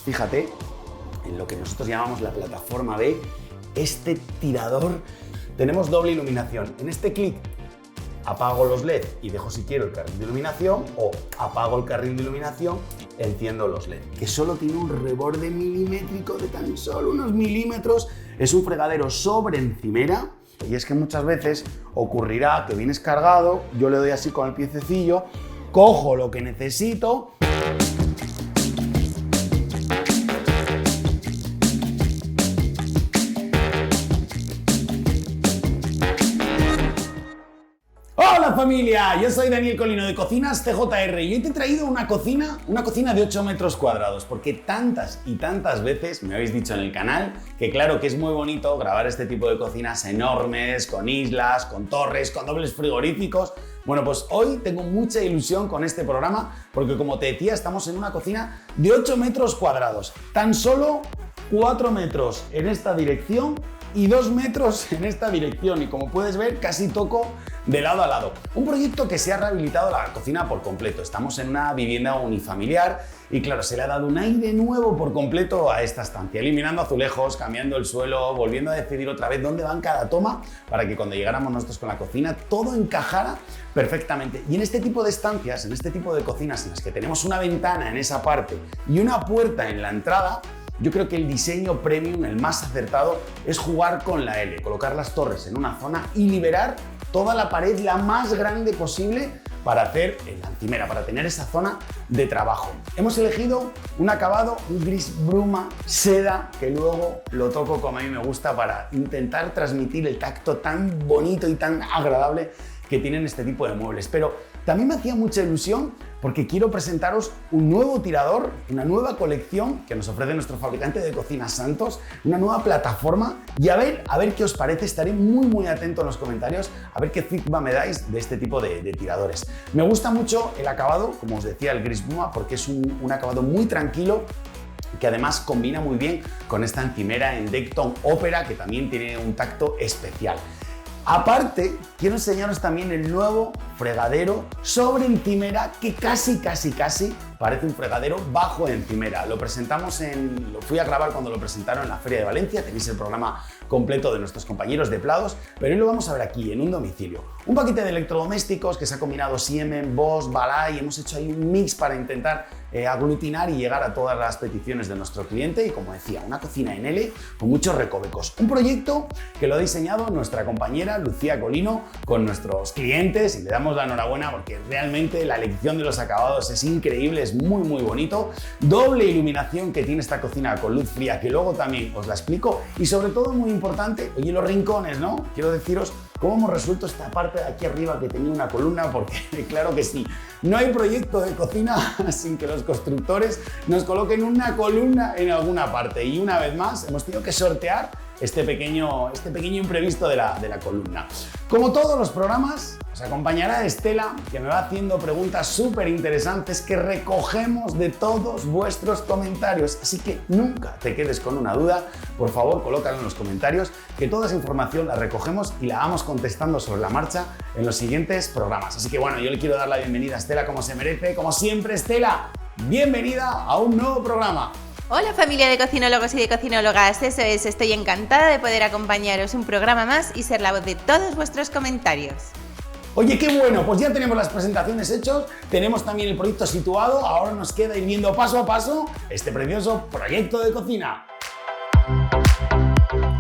fíjate en lo que nosotros llamamos la plataforma B, este tirador. Tenemos doble iluminación. En este clic apago los LED y dejo si quiero el carril de iluminación, o apago el carril de iluminación, enciendo los LED, que solo tiene un reborde milimétrico de tan solo unos milímetros. Es un fregadero sobre encimera, y es que muchas veces ocurrirá que vienes cargado, yo le doy así con el piececillo, cojo lo que necesito. ¡Hola familia! Yo soy Daniel Colino de Cocinas CJR y hoy te he traído una cocina de 8 metros cuadrados, porque tantas y tantas veces me habéis dicho en el canal que claro que es muy bonito grabar este tipo de cocinas enormes, con islas, con torres, con dobles frigoríficos. Bueno, pues hoy tengo mucha ilusión con este programa porque, como te decía, estamos en una cocina de 8 metros cuadrados. Tan solo 4 metros en esta dirección y 2 metros en esta dirección, y como puedes ver casi toco de lado a lado. Un proyecto que se ha rehabilitado la cocina por completo. Estamos en una vivienda unifamiliar y claro, se le ha dado un aire nuevo por completo a esta estancia, eliminando azulejos, cambiando el suelo, volviendo a decidir otra vez dónde van cada toma para que cuando llegáramos nosotros con la cocina todo encajara perfectamente. Y en este tipo de estancias, en este tipo de cocinas en las que tenemos una ventana en esa parte y una puerta en la entrada, yo creo que el diseño premium, el más acertado, es jugar con la L, colocar las torres en una zona y liberar toda la pared la más grande posible para hacer la encimera, para tener esa zona de trabajo. Hemos elegido un acabado, un gris bruma seda, que luego lo toco como a mí me gusta para intentar transmitir el tacto tan bonito y tan agradable que tienen este tipo de muebles. Pero también me hacía mucha ilusión porque quiero presentaros un nuevo tirador, una nueva colección que nos ofrece nuestro fabricante de cocinas Santos, una nueva plataforma, y a ver qué os parece. Estaré muy atento en los comentarios a ver qué feedback me dais de este tipo de tiradores. Me gusta mucho el acabado, como os decía, el gris bruma, porque es un acabado muy tranquilo, que además combina muy bien con esta encimera en Decton Opera, que también tiene un tacto especial. Aparte, quiero enseñaros también el nuevo fregadero sobre encimera, que casi parece un fregadero bajo encimera. Lo fui a grabar cuando lo presentaron en la Feria de Valencia. Tenéis el programa completo de nuestros compañeros de Plados, pero hoy lo vamos a ver aquí en un domicilio. Un paquete de electrodomésticos que se ha combinado Siemens, Bosch, Balay, y hemos hecho ahí un mix para intentar aglutinar y llegar a todas las peticiones de nuestro cliente. Y como decía, una cocina en L con muchos recovecos. Un proyecto que lo ha diseñado nuestra compañera Lucía Colino con nuestros clientes, y le damos la enhorabuena porque realmente la elección de los acabados es increíble, es muy bonito. Doble iluminación que tiene esta cocina con luz fría, que luego también os la explico, y sobre todo muy importante, oye, los rincones, ¿no? Quiero deciros cómo hemos resuelto esta parte de aquí arriba que tenía una columna, porque claro que sí, no hay proyecto de cocina sin que los constructores nos coloquen una columna en alguna parte, y una vez más hemos tenido que sortear este pequeño imprevisto de la columna. Como todos los programas, os acompañará Estela, que me va haciendo preguntas súper interesantes que recogemos de todos vuestros comentarios. Así que nunca te quedes con una duda. Por favor, colócala en los comentarios, que toda esa información la recogemos y la vamos contestando sobre la marcha en los siguientes programas. Así que bueno, yo le quiero dar la bienvenida a Estela como se merece. Como siempre, Estela, bienvenida a un nuevo programa. Hola familia de cocinólogos y de cocinólogas, eso es, estoy encantada de poder acompañaros un programa más y ser la voz de todos vuestros comentarios. Oye, qué bueno, pues ya tenemos las presentaciones hechas, tenemos también el proyecto situado, ahora nos queda ir viendo paso a paso este precioso proyecto de cocina.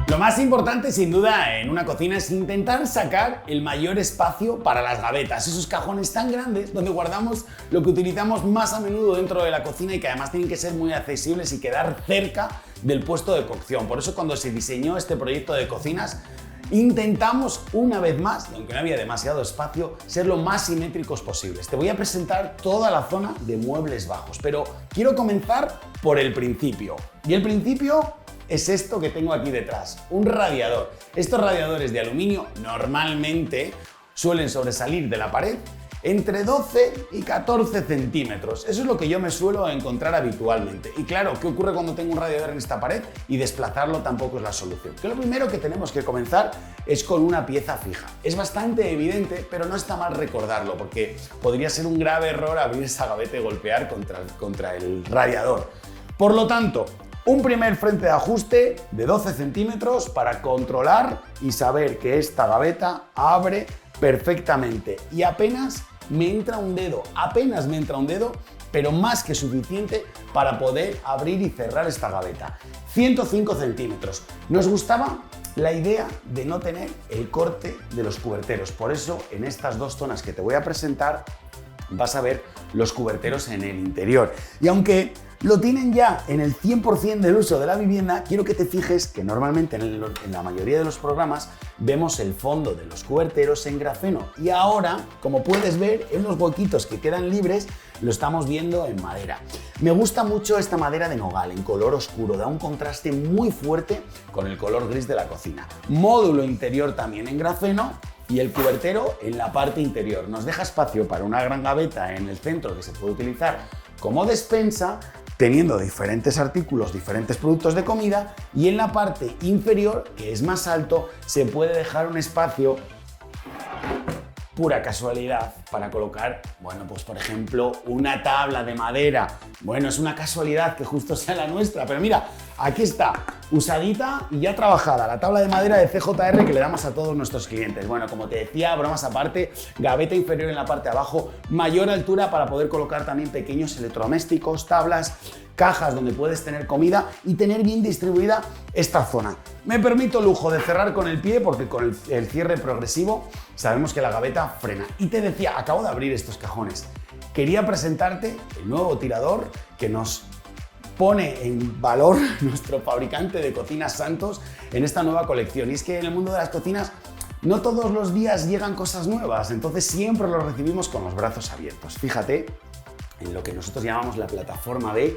Lo más importante, sin duda, en una cocina es intentar sacar el mayor espacio para las gavetas, esos cajones tan grandes donde guardamos lo que utilizamos más a menudo dentro de la cocina y que además tienen que ser muy accesibles y quedar cerca del puesto de cocción. Por eso, cuando se diseñó este proyecto de cocinas, intentamos una vez más, aunque no había demasiado espacio, ser lo más simétricos posibles. Te voy a presentar toda la zona de muebles bajos, pero quiero comenzar por el principio. Y el principio es esto que tengo aquí detrás, un radiador. Estos radiadores de aluminio normalmente suelen sobresalir de la pared entre 12 y 14 centímetros. Eso es lo que yo me suelo encontrar habitualmente. Y claro, ¿qué ocurre cuando tengo un radiador en esta pared? Y desplazarlo tampoco es la solución. Que lo primero que tenemos que comenzar es con una pieza fija. Es bastante evidente, pero no está mal recordarlo, porque podría ser un grave error abrir esa gaveta y golpear contra el radiador. Por lo tanto, un primer frente de ajuste de 12 centímetros para controlar y saber que esta gaveta abre perfectamente y apenas me entra un dedo, pero más que suficiente para poder abrir y cerrar esta gaveta. 105 centímetros. Nos gustaba la idea de no tener el corte de los cuberteros, por eso en estas dos zonas que te voy a presentar vas a ver los cuberteros en el interior. Y aunque lo tienen ya en el 100% del uso de la vivienda, quiero que te fijes que normalmente en la mayoría de los programas vemos el fondo de los cuberteros en grafeno y ahora, como puedes ver, en los huequitos que quedan libres lo estamos viendo en madera. Me gusta mucho esta madera de nogal en color oscuro, da un contraste muy fuerte con el color gris de la cocina. Módulo interior también en grafeno y el cubertero en la parte interior. Nos deja espacio para una gran gaveta en el centro que se puede utilizar como despensa, teniendo diferentes artículos, diferentes productos de comida, y en la parte inferior, que es más alto, se puede dejar un espacio, pura casualidad, para colocar, bueno, pues por ejemplo, una tabla de madera. Bueno, es una casualidad que justo sea la nuestra, pero mira, aquí está, usadita y ya trabajada, la tabla de madera de CJR que le damos a todos nuestros clientes. Bueno, como te decía, bromas aparte, gaveta inferior en la parte de abajo, mayor altura para poder colocar también pequeños electrodomésticos, tablas, cajas donde puedes tener comida y tener bien distribuida esta zona. Me permito el lujo de cerrar con el pie porque con el cierre progresivo sabemos que la gaveta frena. Y te decía, acabo de abrir estos cajones. Quería presentarte el nuevo tirador que nos pone en valor nuestro fabricante de cocinas Santos en esta nueva colección. Y es que en el mundo de las cocinas no todos los días llegan cosas nuevas, entonces siempre los recibimos con los brazos abiertos. Fíjate en lo que nosotros llamamos la plataforma B,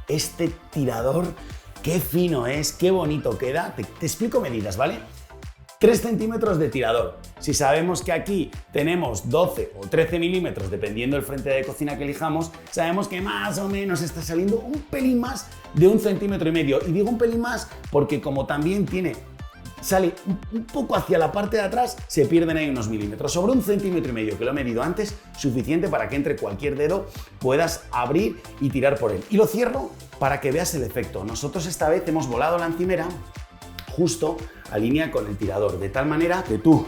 este tirador, qué fino es, qué bonito queda. Te explico medidas, ¿vale? 3 centímetros de tirador. Si sabemos que aquí tenemos 12 o 13 milímetros, dependiendo del frente de cocina que elijamos, sabemos que más o menos está saliendo un pelín más de 1,5 centímetros. Y digo un pelín más porque como también sale un poco hacia la parte de atrás, se pierden ahí unos milímetros. Sobre 1,5 centímetros, que lo he medido antes, suficiente para que entre cualquier dedo puedas abrir y tirar por él. Y lo cierro para que veas el efecto. Nosotros esta vez hemos volado la encimera justo a línea con el tirador, de tal manera que tú,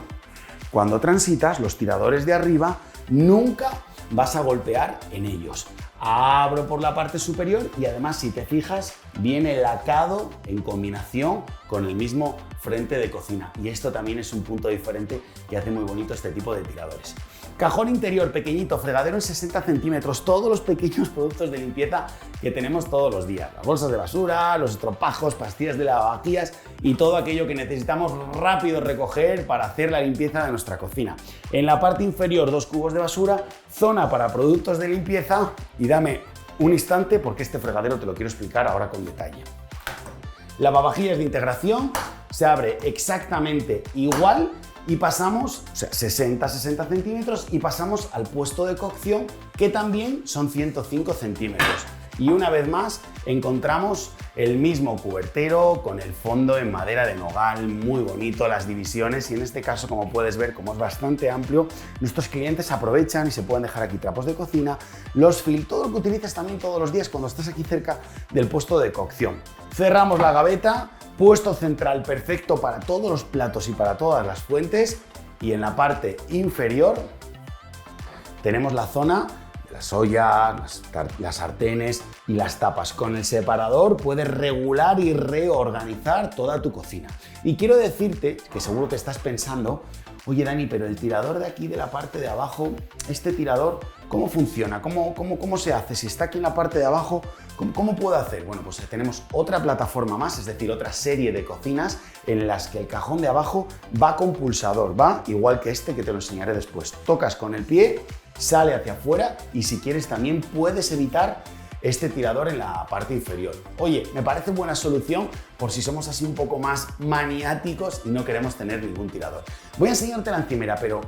cuando transitas los tiradores de arriba, nunca vas a golpear en ellos. Abro por la parte superior y además, si te fijas, viene lacado en combinación con el mismo frente de cocina. Y esto también es un punto diferente que hace muy bonito este tipo de tiradores. Cajón interior pequeñito, fregadero en 60 centímetros, todos los pequeños productos de limpieza que tenemos todos los días. Las bolsas de basura, los estropajos, pastillas de lavavajillas y todo aquello que necesitamos rápido recoger para hacer la limpieza de nuestra cocina. En la parte inferior, 2 cubos de basura, zona para productos de limpieza y dame un instante porque este fregadero te lo quiero explicar ahora con detalle. Lavavajillas de integración, se abre exactamente igual y pasamos, o sea, 60 centímetros y pasamos al puesto de cocción que también son 105 centímetros. Y una vez más encontramos el mismo cubertero con el fondo en madera de nogal, muy bonito, las divisiones y en este caso, como puedes ver, como es bastante amplio, nuestros clientes aprovechan y se pueden dejar aquí trapos de cocina, los fil, todo lo que utilizas también todos los días cuando estás aquí cerca del puesto de cocción. Cerramos la gaveta, puesto central perfecto para todos los platos y para todas las fuentes y en la parte inferior tenemos la zona de las ollas, las sartenes y las tapas. Con el separador puedes regular y reorganizar toda tu cocina. Y quiero decirte que seguro que estás pensando, oye Dani, pero el tirador de aquí de la parte de abajo, este tirador, ¿cómo funciona? ¿Cómo se hace? Si está aquí en la parte de abajo, ¿cómo puedo hacer? Bueno, pues tenemos otra plataforma más, es decir, otra serie de cocinas en las que el cajón de abajo va con pulsador, va igual que este que te lo enseñaré después. Tocas con el pie, sale hacia afuera y si quieres también puedes evitar este tirador en la parte inferior. Oye, me parece buena solución por si somos así un poco más maniáticos y no queremos tener ningún tirador. Voy a enseñarte la encimera, pero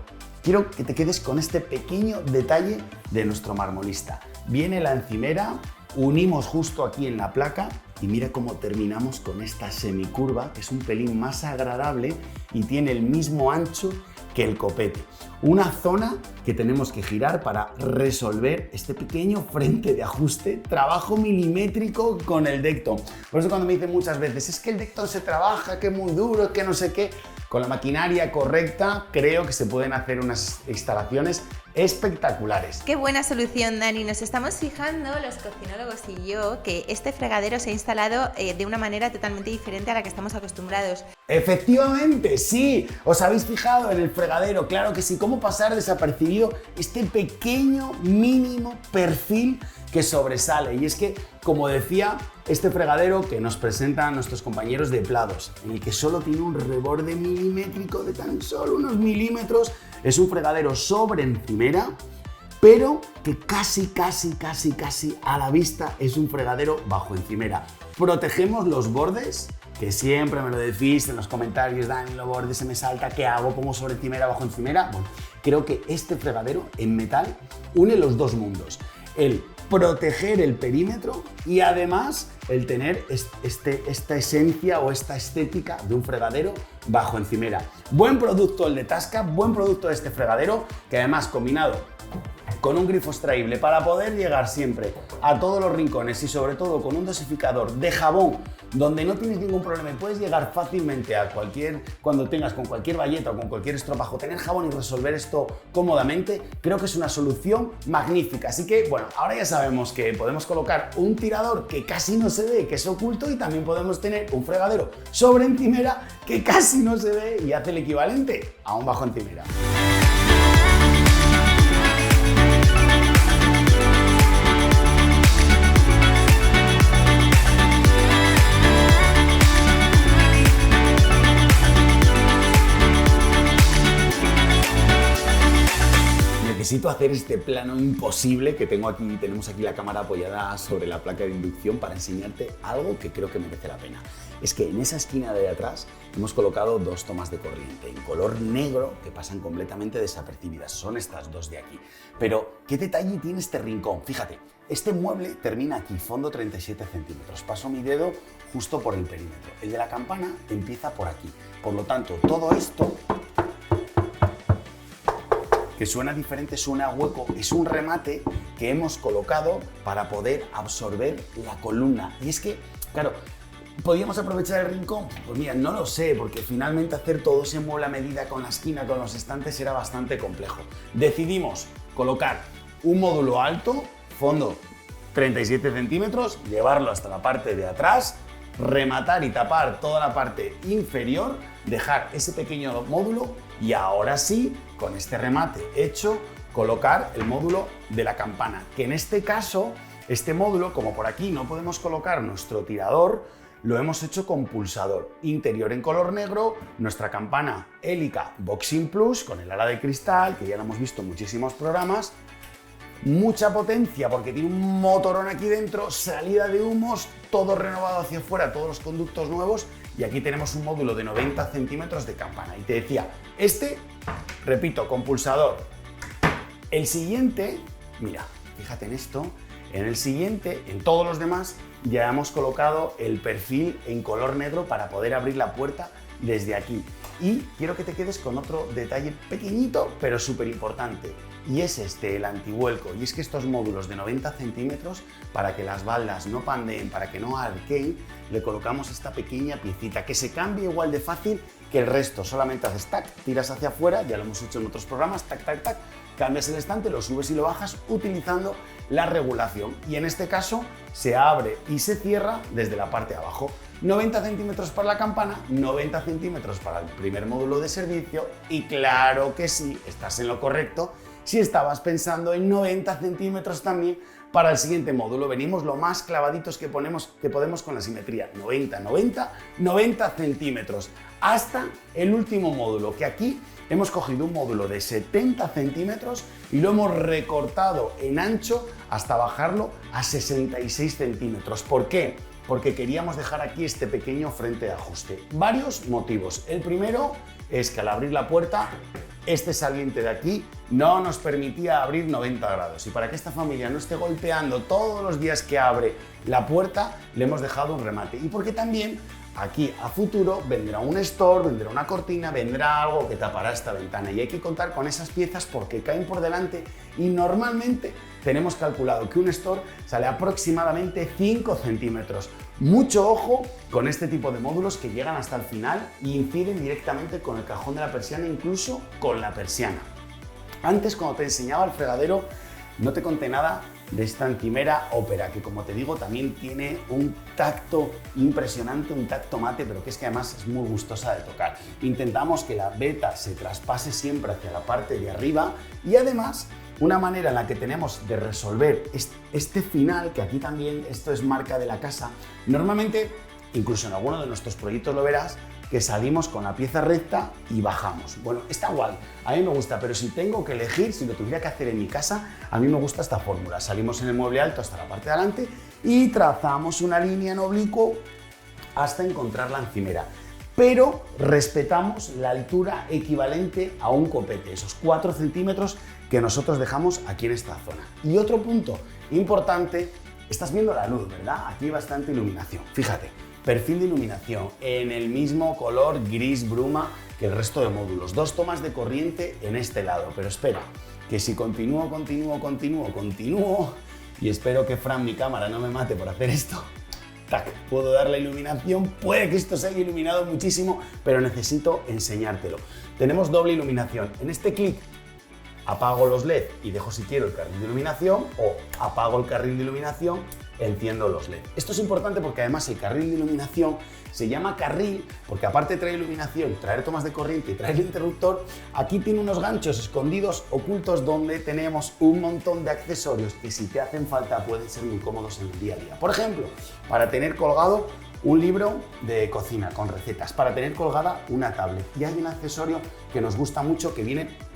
quiero que te quedes con este pequeño detalle de nuestro marmolista. Viene la encimera, unimos justo aquí en la placa Y mira cómo terminamos con esta semicurva, que es un pelín más agradable y tiene el mismo ancho que el copete. Una zona que tenemos que girar para resolver este pequeño frente de ajuste, trabajo milimétrico con el Decton. Por eso cuando me dicen muchas veces, es que el Decton se trabaja, que es muy duro, que no sé qué, con la maquinaria correcta creo que se pueden hacer unas instalaciones espectaculares. Qué buena solución, Dani. Nos estamos fijando, los cocinólogos y yo, que este fregadero se ha instalado de una manera totalmente diferente a la que estamos acostumbrados. Efectivamente, sí. ¿Os habéis fijado en el fregadero? Claro que sí. ¿Cómo pasar desapercibido este pequeño, mínimo perfil que sobresale? Y es que, como decía, este fregadero que nos presentan nuestros compañeros de Plados, en el que solo tiene un reborde milimétrico de tan solo unos milímetros, es un fregadero sobre encimera, pero que casi a la vista es un fregadero bajo encimera. Protegemos los bordes, que siempre me lo decís en los comentarios, Dani, los bordes se me salta, ¿qué hago? ¿Pongo sobre encimera, bajo encimera? Bueno, creo que este fregadero en metal une los dos mundos. El proteger el perímetro y además el tener esta esencia o esta estética de un fregadero bajo encimera. Buen producto el de Tasca, buen producto de este fregadero, que además combinado con un grifo extraíble para poder llegar siempre a todos los rincones y sobre todo con un dosificador de jabón donde no tienes ningún problema y puedes llegar fácilmente a cuando tengas con cualquier bayeta o con cualquier estropajo, tener jabón y resolver esto cómodamente, creo que es una solución magnífica. Así que bueno, ahora ya sabemos que podemos colocar un tirador que casi no se ve, que es oculto, y también podemos tener un fregadero sobre encimera que casi no se ve y hace el equivalente a un bajo encimera. Necesito hacer este plano imposible que tenemos aquí la cámara apoyada sobre la placa de inducción para enseñarte algo que creo que merece la pena. Es que en esa esquina de atrás hemos colocado dos tomas de corriente en color negro que pasan completamente desapercibidas. Son estas dos de aquí. Pero, ¿qué detalle tiene este rincón? Fíjate, este mueble termina aquí, fondo 37 centímetros. Paso mi dedo justo por el perímetro. El de la campana empieza por aquí. Por lo tanto, todo esto, que suena diferente, suena hueco, es un remate que hemos colocado para poder absorber la columna. Y es que, claro, ¿podríamos aprovechar el rincón? Pues mira, no lo sé, porque finalmente hacer todo ese mueble a medida con la esquina, con los estantes, era bastante complejo. Decidimos colocar un módulo alto, fondo 37 centímetros, llevarlo hasta la parte de atrás, rematar y tapar toda la parte inferior, dejar ese pequeño módulo y ahora sí, con este remate hecho, colocar el módulo de la campana, que en este caso, este módulo, como por aquí no podemos colocar nuestro tirador, lo hemos hecho con pulsador interior en color negro, nuestra campana hélica Boxing Plus con el ala de cristal, que ya lo hemos visto en muchísimos programas, mucha potencia porque tiene un motorón aquí dentro, salida de humos, todo renovado hacia afuera, todos los conductos nuevos, y aquí tenemos un módulo de 90 centímetros de campana. Y te decía, repito, con pulsador. El siguiente, mira, fíjate en esto, en el siguiente, en todos los demás, ya hemos colocado el perfil en color negro para poder abrir la puerta desde aquí. Y quiero que te quedes con otro detalle pequeñito, pero súper importante. Y es el antivuelco. Y es que estos módulos de 90 centímetros, para que las baldas no pandeen, para que no arqueen, le colocamos esta pequeña piecita que se cambia igual de fácil que el resto. Solamente haces tac, tiras hacia afuera, ya lo hemos hecho en otros programas, tac, tac, tac, cambias el estante, lo subes y lo bajas utilizando la regulación. Y en este caso se abre y se cierra desde la parte de abajo. 90 centímetros para la campana, 90 centímetros para el primer módulo de servicio y claro que sí, estás en lo correcto si estabas pensando en 90 centímetros también para el siguiente módulo. Venimos lo más clavaditos que podemos con la simetría, 90, 90, 90 centímetros hasta el último módulo, que aquí hemos cogido un módulo de 70 centímetros y lo hemos recortado en ancho hasta bajarlo a 66 centímetros. ¿Por qué? Porque queríamos dejar aquí este pequeño frente de ajuste. Varios motivos. El primero es que al abrir la puerta este saliente de aquí no nos permitía abrir 90 grados. Y para que esta familia no esté golpeando todos los días que abre la puerta, le hemos dejado un remate. Y porque también aquí a futuro vendrá un store, vendrá una cortina, vendrá algo que tapará esta ventana. Y hay que contar con esas piezas porque caen por delante y normalmente tenemos calculado que un store sale aproximadamente 5 centímetros. Mucho ojo con este tipo de módulos que llegan hasta el final e inciden directamente con el cajón de la persiana, incluso con la persiana. Antes, cuando te enseñaba el fregadero, no te conté nada de esta encimera Opera, que como te digo también tiene un tacto impresionante, un tacto mate, pero que es que además es muy gustosa de tocar. Intentamos que la veta se traspase siempre hacia la parte de arriba y además una manera en la que tenemos de resolver este final, que aquí también esto es marca de la casa, normalmente, incluso en alguno de nuestros proyectos lo verás, que salimos con la pieza recta y bajamos. Bueno, está guay, a mí me gusta, pero si tengo que elegir, si lo tuviera que hacer en mi casa, a mí me gusta esta fórmula. Salimos en el mueble alto hasta la parte de adelante y trazamos una línea en oblicuo hasta encontrar la encimera. Pero respetamos la altura equivalente a un copete, esos 4 centímetros que nosotros dejamos aquí en esta zona. Y otro punto importante, estás viendo la luz, ¿verdad? Aquí hay bastante iluminación. Fíjate, perfil de iluminación en el mismo color gris bruma que el resto de módulos. 2 tomas de corriente en este lado, pero espera, que si continúo y espero que Fran, mi cámara, no me mate por hacer esto. Tac, puedo dar la iluminación, puede que esto se haya iluminado muchísimo, pero necesito enseñártelo. Tenemos doble iluminación. En este clic apago los LED y dejo si quiero el carril de iluminación o apago el carril de iluminación, enciendo los LED. Esto es importante porque además el carril de iluminación se llama carril porque aparte de traer iluminación, traer tomas de corriente y traer el interruptor, aquí tiene unos ganchos escondidos, ocultos, donde tenemos un montón de accesorios que si te hacen falta pueden ser muy cómodos en el día a día. Por ejemplo, para tener colgado un libro de cocina con recetas, para tener colgada una tablet. Y hay un accesorio que nos gusta mucho que viene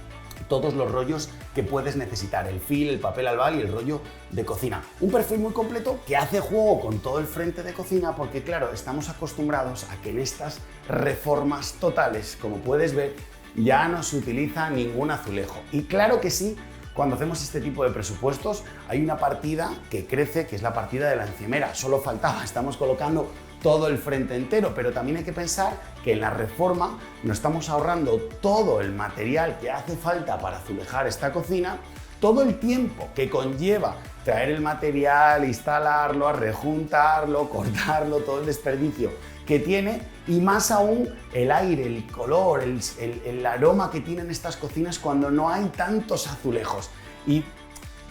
todos los rollos que puedes necesitar, el fil, el papel albal y el rollo de cocina. Un perfil muy completo que hace juego con todo el frente de cocina porque claro, estamos acostumbrados a que en estas reformas totales, como puedes ver, ya no se utiliza ningún azulejo. Y claro que sí, cuando hacemos este tipo de presupuestos hay una partida que crece, que es la partida de la encimera. Solo faltaba, estamos colocando todo el frente entero, pero también hay que pensar que en la reforma nos estamos ahorrando todo el material que hace falta para azulejar esta cocina, todo el tiempo que conlleva traer el material, instalarlo, rejuntarlo, cortarlo, todo el desperdicio que tiene y más aún el aire, el color, el aroma que tienen estas cocinas cuando no hay tantos azulejos. Y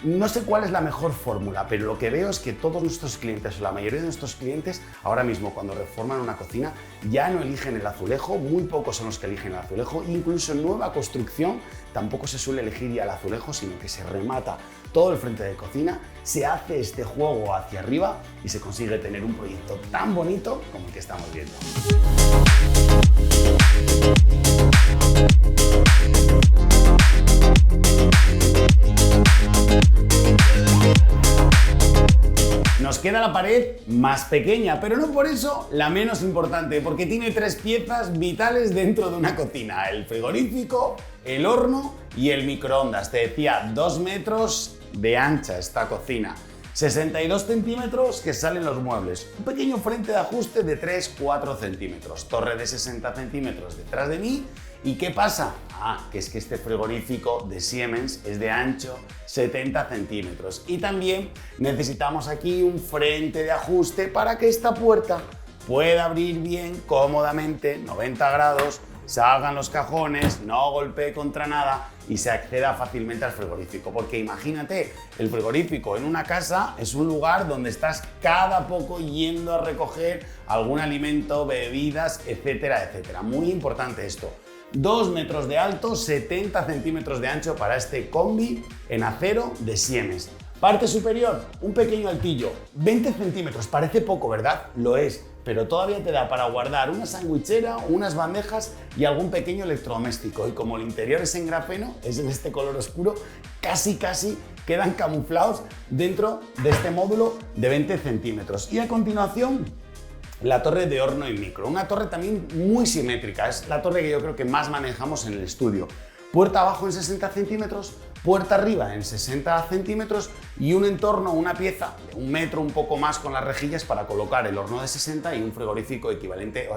no sé cuál es la mejor fórmula, pero lo que veo es que todos nuestros clientes, o la mayoría de nuestros clientes, ahora mismo cuando reforman una cocina, ya no eligen el azulejo, muy pocos son los que eligen el azulejo, incluso en nueva construcción tampoco se suele elegir ya el azulejo, sino que se remata todo el frente de cocina, se hace este juego hacia arriba y se consigue tener un proyecto tan bonito como el que estamos viendo. Nos queda la pared más pequeña, pero no por eso la menos importante, porque tiene 3 piezas vitales dentro de una cocina: el frigorífico, el horno y el microondas. Te decía, 2 metros de ancha esta cocina, 62 centímetros que salen los muebles, un pequeño frente de ajuste de 3-4 centímetros, torre de 60 centímetros detrás de mí. ¿Y qué pasa? Que es que este frigorífico de Siemens es de ancho 70 centímetros y también necesitamos aquí un frente de ajuste para que esta puerta pueda abrir bien, cómodamente, 90 grados, salgan los cajones, no golpee contra nada y se acceda fácilmente al frigorífico. Porque imagínate, el frigorífico en una casa es un lugar donde estás cada poco yendo a recoger algún alimento, bebidas, etcétera, etcétera. Muy importante esto. 2 metros de alto, 70 centímetros de ancho para este combi en acero de Siemens. Parte superior, un pequeño altillo, 20 centímetros, parece poco, ¿verdad? Lo es, pero todavía te da para guardar una sandwichera, unas bandejas y algún pequeño electrodoméstico. Y como el interior es en grafeno, es en este color oscuro, casi quedan camuflados dentro de este módulo de 20 centímetros. Y a continuación, la torre de horno y micro, una torre también muy simétrica, es la torre que yo creo que más manejamos en el estudio. puerta abajo en 60 centímetros, puerta arriba en 60 centímetros y un entorno, una pieza de 1 metro, un poco más con las rejillas para colocar el horno de 60 y un frigorífico equivalente,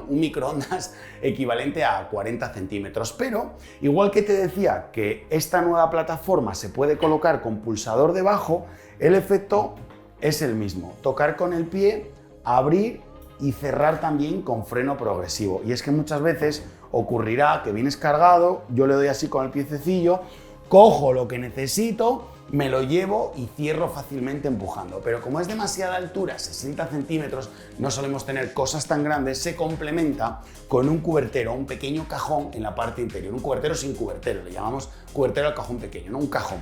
un microondas equivalente a 40 centímetros. Pero, igual que te decía que esta nueva plataforma se puede colocar con pulsador debajo, el efecto es el mismo. Tocar con el pie, abrir y cerrar también con freno progresivo. Y es que muchas veces ocurrirá que vienes cargado, yo le doy así con el piececillo, cojo lo que necesito, me lo llevo y cierro fácilmente empujando. Pero como es demasiada altura, 60 centímetros, no solemos tener cosas tan grandes, se complementa con un cubertero, un pequeño cajón en la parte interior. Un cubertero sin cubertero, le llamamos cubertero al cajón pequeño, no un cajón,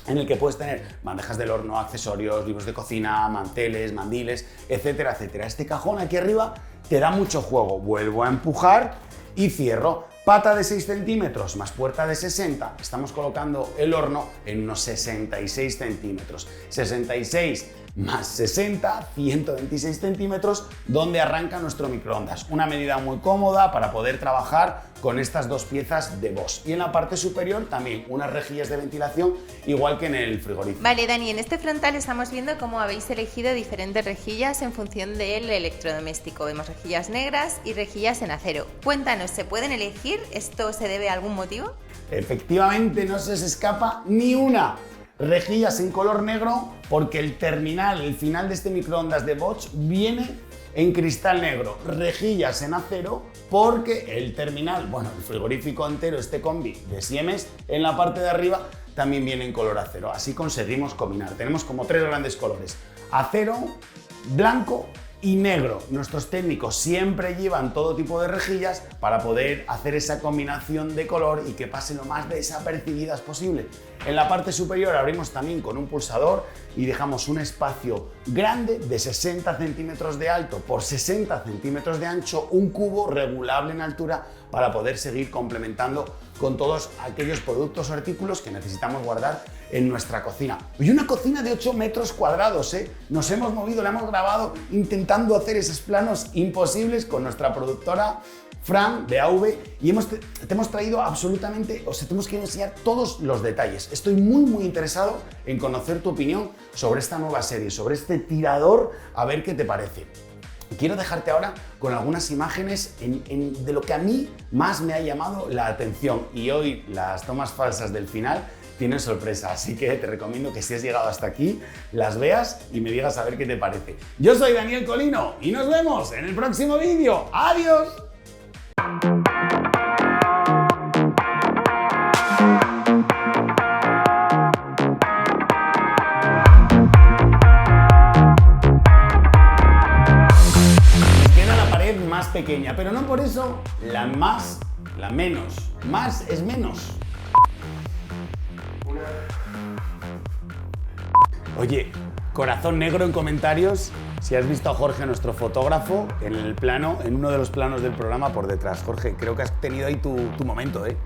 en el que puedes tener bandejas del horno, accesorios, libros de cocina, manteles, mandiles, etcétera, etcétera. Este cajón aquí arriba te da mucho juego. Vuelvo a empujar y cierro. Pata de 6 centímetros más puerta de 60, estamos colocando el horno en unos 66 centímetros. 66 más 60, 126 centímetros, donde arranca nuestro microondas. Una medida muy cómoda para poder trabajar con estas dos piezas de Bosch. Y en la parte superior también unas rejillas de ventilación, igual que en el frigorífico. Vale, Dani, en este frontal estamos viendo cómo habéis elegido diferentes rejillas en función del electrodoméstico. Vemos rejillas negras y rejillas en acero. Cuéntanos, ¿se pueden elegir? ¿Esto se debe a algún motivo? Efectivamente, no se os escapa ni una. Rejillas en color negro porque el terminal, el final de este microondas de Bosch viene en cristal negro. Rejillas en acero porque el terminal, el frigorífico entero, este combi de Siemens, en la parte de arriba también viene en color acero. Así conseguimos combinar. Tenemos como 3 grandes colores: acero, blanco y negro. Nuestros técnicos siempre llevan todo tipo de rejillas para poder hacer esa combinación de color y que pasen lo más desapercibidas posible. En la parte superior abrimos también con un pulsador y dejamos un espacio grande de 60 centímetros de alto por 60 centímetros de ancho, un cubo regulable en altura para poder seguir complementando con todos aquellos productos o artículos que necesitamos guardar en nuestra cocina. Y una cocina de 8 metros cuadrados, ¿eh? Nos hemos movido, la hemos grabado intentando hacer esos planos imposibles con nuestra productora Fran de AV y te hemos traído absolutamente, te hemos querido enseñar todos los detalles. Estoy muy interesado en conocer tu opinión sobre esta nueva serie, sobre este tirador, a ver qué te parece. Quiero dejarte ahora con algunas imágenes de lo que a mí más me ha llamado la atención, y hoy las tomas falsas del final tienen sorpresa, así que te recomiendo que si has llegado hasta aquí las veas y me digas a ver qué te parece. Yo soy Daniel Colino y nos vemos en el próximo vídeo. ¡Adiós! Más pequeña, pero no por eso la menos. Más es menos. Oye, corazón negro en comentarios si has visto a Jorge, nuestro fotógrafo, en uno de los planos del programa por detrás. Jorge, creo que has tenido ahí tu momento, ¿eh?